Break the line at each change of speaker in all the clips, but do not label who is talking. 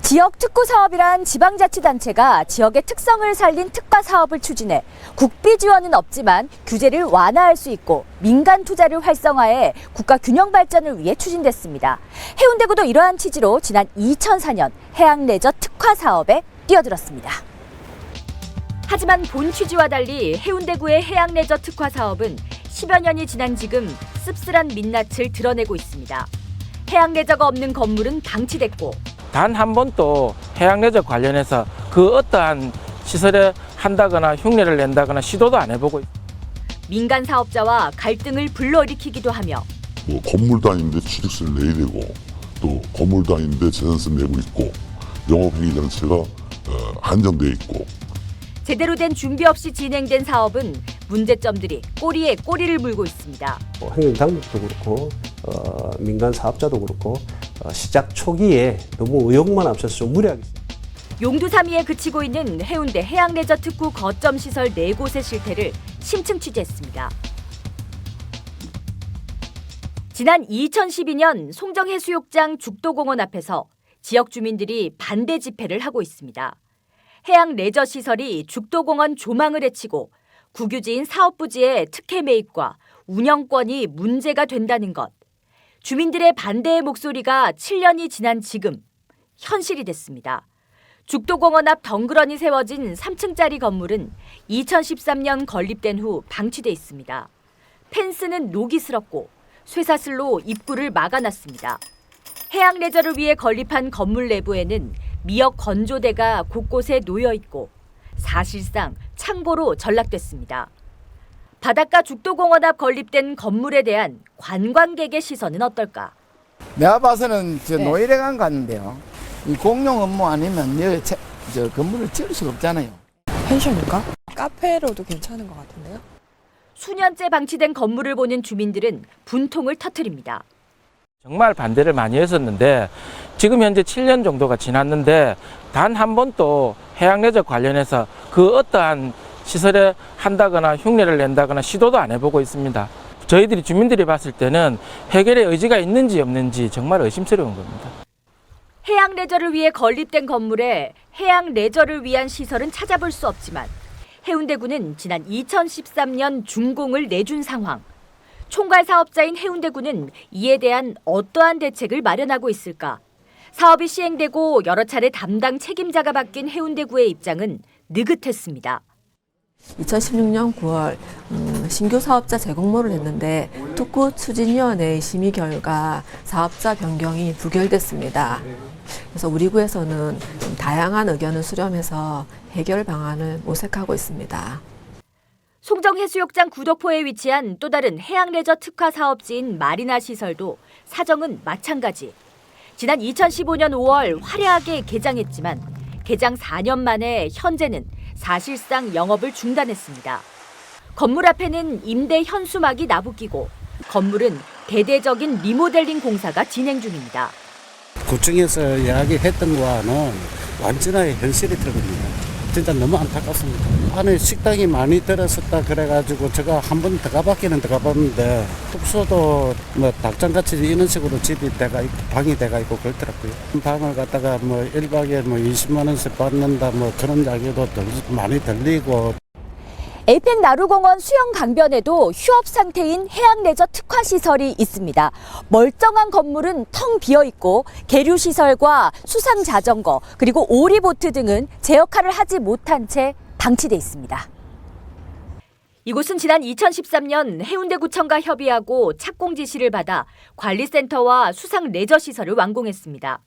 지역 특구 사업이란 지방자치단체가 지역의 특성을 살린 특화 사업을 추진해 국비 지원은 없지만 규제를 완화할 수 있고 민간 투자를 활성화해 국가 균형 발전을 위해 추진됐습니다. 해운대구도 이러한 취지로 지난 2004년 해양레저 특화 사업에 뛰어들었습니다. 하지만 본 취지와 달리 해운대구의 해양레저 특화 사업은 10여 년이 지난 지금 씁쓸한 민낯을 드러내고 있습니다. 해양레저가 없는 건물은 방치됐고
단 한 번도 해양레저 관련해서 그 어떠한 시설에 한다거나 흉내를 낸다거나 시도도 안 해보고
민간 사업자와 갈등을 불러일으키기도 하며
건물 단위인데 취득세를 내야 되고 또 건물 단위인데 재산세 내고 있고 영업행위자체가 한정돼 있고
제대로 된 준비 없이 진행된 사업은 문제점들이 꼬리에 꼬리를 물고 있습니다.
행정당국도 그렇고 민간 사업자도 그렇고 시작 초기에 너무 의욕만 앞서서 좀 무리하게
용두사미에 그치고 있는 해운대 해양레저 특구 거점 시설 4곳의 실태를 심층 취재했습니다. 지난 2012년 송정해수욕장 죽도공원 앞에서 지역 주민들이 반대 집회를 하고 있습니다. 해양레저 시설이 죽도공원 조망을 해치고 국유지인 사업부지의 특혜 매입과 운영권이 문제가 된다는 것. 주민들의 반대의 목소리가 7년이 지난 지금 현실이 됐습니다. 죽도공원 앞 덩그러니 세워진 3층짜리 건물은 2013년 건립된 후 방치돼 있습니다. 펜스는 녹이 슬었고 쇠사슬로 입구를 막아놨습니다. 해양레저를 위해 건립한 건물 내부에는 미역 건조대가 곳곳에 놓여 있고 사실상 창고로 전락됐습니다. 바닷가 죽도공원 앞 건립된 건물에 대한 관광객의 시선은 어떨까?
내가 봐서는 노이래관 같은데요. 이 공용 업무 아니면 여기 저 건물을 지을 수가 없잖아요.
펜션인가? 카페로도 괜찮은 것 같은데요?
수년째 방치된 건물을 보는 주민들은 분통을 터뜨립니다.
정말 반대를 많이 했었는데 지금 현재 7년 정도가 지났는데 단 한 번도 해양레저 관련해서 그 어떠한 시설에 한다거나 흉내를 낸다거나 시도도 안 해보고 있습니다. 저희들이 주민들이 봤을 때는 해결의 의지가 있는지 없는지 정말 의심스러운 겁니다.
해양레저를 위해 건립된 건물에 해양레저를 위한 시설은 찾아볼 수 없지만 해운대구는 지난 2013년 준공을 내준 상황. 총괄 사업자인 해운대구는 이에 대한 어떠한 대책을 마련하고 있을까? 사업이 시행되고 여러 차례 담당 책임자가 바뀐 해운대구의 입장은 느긋했습니다.
2016년 9월 신규 사업자 재공모를 했는데 특구 추진위원회의 심의 결과 사업자 변경이 부결됐습니다. 그래서 우리 구에서는 좀 다양한 의견을 수렴해서 해결 방안을 모색하고 있습니다.
송정해수욕장 구덕포에 위치한 또 다른 해양레저 특화 사업지인 마리나 시설도 사정은 마찬가지. 지난 2015년 5월 화려하게 개장했지만 개장 4년 만에 현재는 사실상 영업을 중단했습니다. 건물 앞에는 임대 현수막이 나부끼고 건물은 대대적인 리모델링 공사가 진행 중입니다.
구청에서 이야기했던 거와는 완전하게 현실이 틀립니다. 진짜 너무 안타깝습니다. 안에 식당이 많이 들어섰다 그래가지고 제가 한 번 들어가봤기는 들어가봤는데 숙소도 뭐 닭장같이 이런 식으로 집이 돼가 있고 방이 돼가 있고 그렇더라고요. 방을 갖다가 뭐 1박에 뭐 20만 원씩 받는다 뭐 그런 이야기도 많이 들리고.
에이펙 나루공원 수영 강변에도 휴업 상태인 해양레저 특화 시설이 있습니다. 멀쩡한 건물은 텅 비어 있고 계류 시설과 수상 자전거 그리고 오리보트 등은 제 역할을 하지 못한 채 방치돼 있습니다. 이곳은 지난 2013년 해운대구청과 협의하고 착공 지시를 받아 관리센터와 수상 레저 시설을 완공했습니다.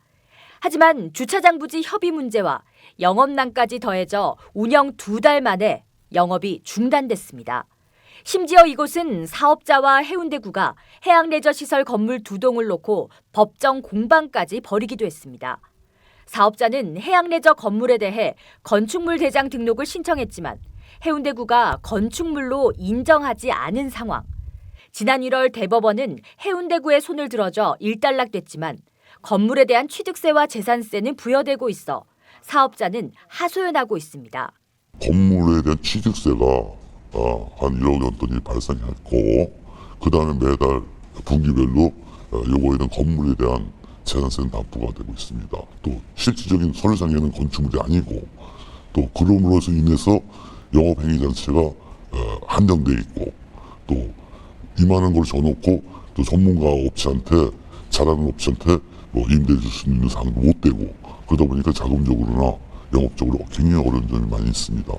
하지만 주차장 부지 협의 문제와 영업난까지 더해져 운영 2달 만에 영업이 중단됐습니다. 심지어 이곳은 사업자와 해운대구가 해양레저 시설 건물 2동을 놓고 법정 공방까지 벌이기도 했습니다. 사업자는 해양레저 건물에 대해 건축물 대장 등록을 신청했지만 해운대구가 건축물로 인정하지 않은 상황. 지난 1월 대법원은 해운대구의 손을 들어줘 일단락됐지만 건물에 대한 취득세와 재산세는 부여되고 있어 사업자는 하소연하고 있습니다.
건물에 대한 취득세가 한 1억 원 돈이 발생했고 그 다음에 매달 분기별로 요거에 대한 건물에 대한 재산세는 납부가 되고 있습니다. 또 실질적인 선상에는 건축물이 아니고 또 그럼으로 인해서 영업행위 자체가 한정돼 있고 또 이만한 걸 줘놓고 또 전문가 업체한테 잘하는 업체한테 뭐 임대해 줄 수 있는 상황도 못 되고 그러다 보니까 자금적으로나 영업적으로 굉장히 어려운 점이 많이 있습니다.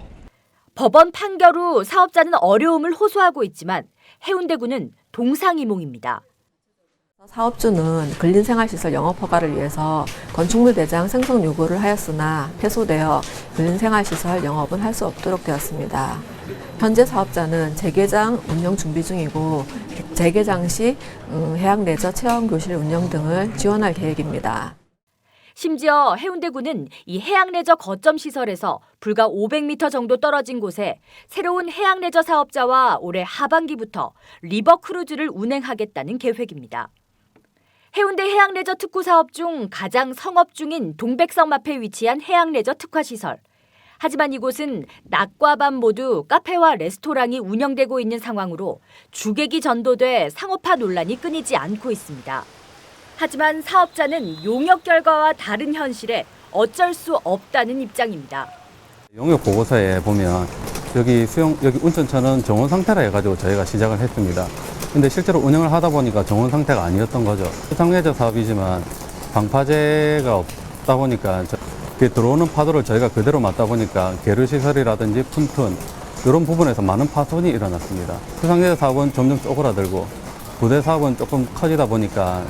법원 판결 후 사업자는 어려움을 호소하고 있지만 해운대구는 동상이몽입니다.
사업주는 근린생활시설 영업허가를 위해서 건축물 대장 생성 요구를 하였으나 패소되어 근린생활시설 영업은 할 수 없도록 되었습니다. 현재 사업자는 재개장 운영 준비 중이고 재개장 시 해양레저 체험교실 운영 등을 지원할 계획입니다.
심지어 해운대구는 이 해양레저 거점 시설에서 불과 500m 정도 떨어진 곳에 새로운 해양레저 사업자와 올해 하반기부터 리버크루즈를 운행하겠다는 계획입니다. 해운대 해양레저 특구 사업 중 가장 성업 중인 동백섬 앞에 위치한 해양레저 특화시설. 하지만 이곳은 낮과 밤 모두 카페와 레스토랑이 운영되고 있는 상황으로 주객이 전도돼 상업화 논란이 끊이지 않고 있습니다. 하지만 사업자는 용역 결과와 다른 현실에 어쩔 수 없다는 입장입니다.
용역 보고서에 보면 여기 운천천은 정원 상태라 해가지고 저희가 시작을 했습니다. 근데 실제로 운영을 하다 보니까 정원 상태가 아니었던 거죠. 수상레저 사업이지만 방파제가 없다 보니까 들어오는 파도를 저희가 그대로 맞다 보니까 계류시설이라든지 푼튼 이런 부분에서 많은 파손이 일어났습니다. 수상레저 사업은 점점 쪼그라들고 부대 사업은 조금 커지다 보니까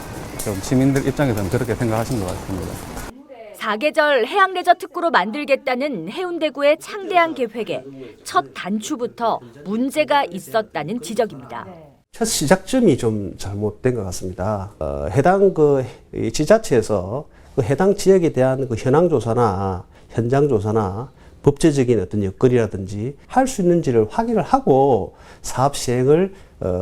좀 시민들 입장에서는 그렇게 생각하신 것 같습니다.
사계절 해양레저 특구로 만들겠다는 해운대구의 창대한 계획에 첫 단추부터 문제가 있었다는 지적입니다.
첫 시작점이 좀 잘못된 것 같습니다. 해당 지자체에서 해당 지역에 대한 현황 조사나 현장 조사나 법제적인 어떤 여건이라든지 할 수 있는지를 확인을 하고 사업 시행을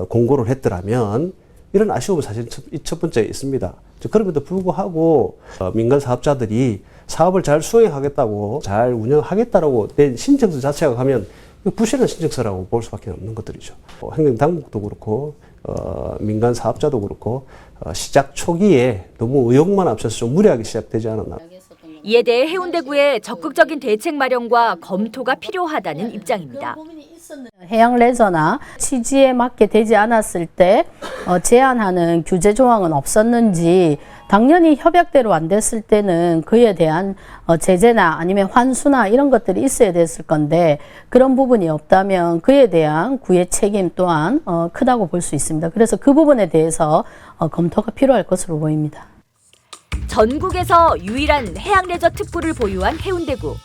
공고를 했더라면 이런 아쉬움은 사실 첫 번째 있습니다. 그럼에도 불구하고 민간 사업자들이 사업을 잘 수행하겠다고 잘 운영하겠다라고 낸 신청서 자체가 가면 부실한 신청서라고 볼 수밖에 없는 것들이죠. 행정당국도 그렇고 민간 사업자도 그렇고 시작 초기에 너무 의욕만 앞서서 좀 무리하게 시작되지 않았나.
이에 대해 해운대구의 적극적인 대책 마련과 검토가 필요하다는 입장입니다.
해양레저나 취지에 맞게 되지 않았을 때 제한하는 규제 조항은 없었는지, 당연히 협약대로 안 됐을 때는 그에 대한 제재나 아니면 환수나 이런 것들이 있어야 됐을 건데 그런 부분이 없다면 그에 대한 구의 책임 또한 크다고 볼 수 있습니다. 그래서 그 부분에 대해서 검토가 필요할 것으로 보입니다.
전국에서 유일한 해양레저 특구를 보유한 해운대구.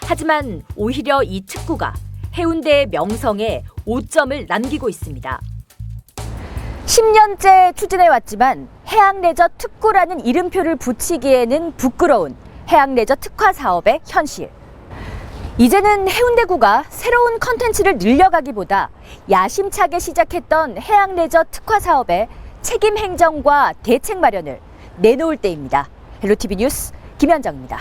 하지만 오히려 이 특구가 해운대의 명성에 오점을 남기고 있습니다. 10년째 추진해왔지만 해양레저 특구라는 이름표를 붙이기에는 부끄러운 해양레저 특화 사업의 현실. 이제는 해운대구가 새로운 컨텐츠를 늘려가기보다 야심차게 시작했던 해양레저 특화 사업의 책임 행정과 대책 마련을 내놓을 때입니다. 헬로티비 뉴스 김현정입니다.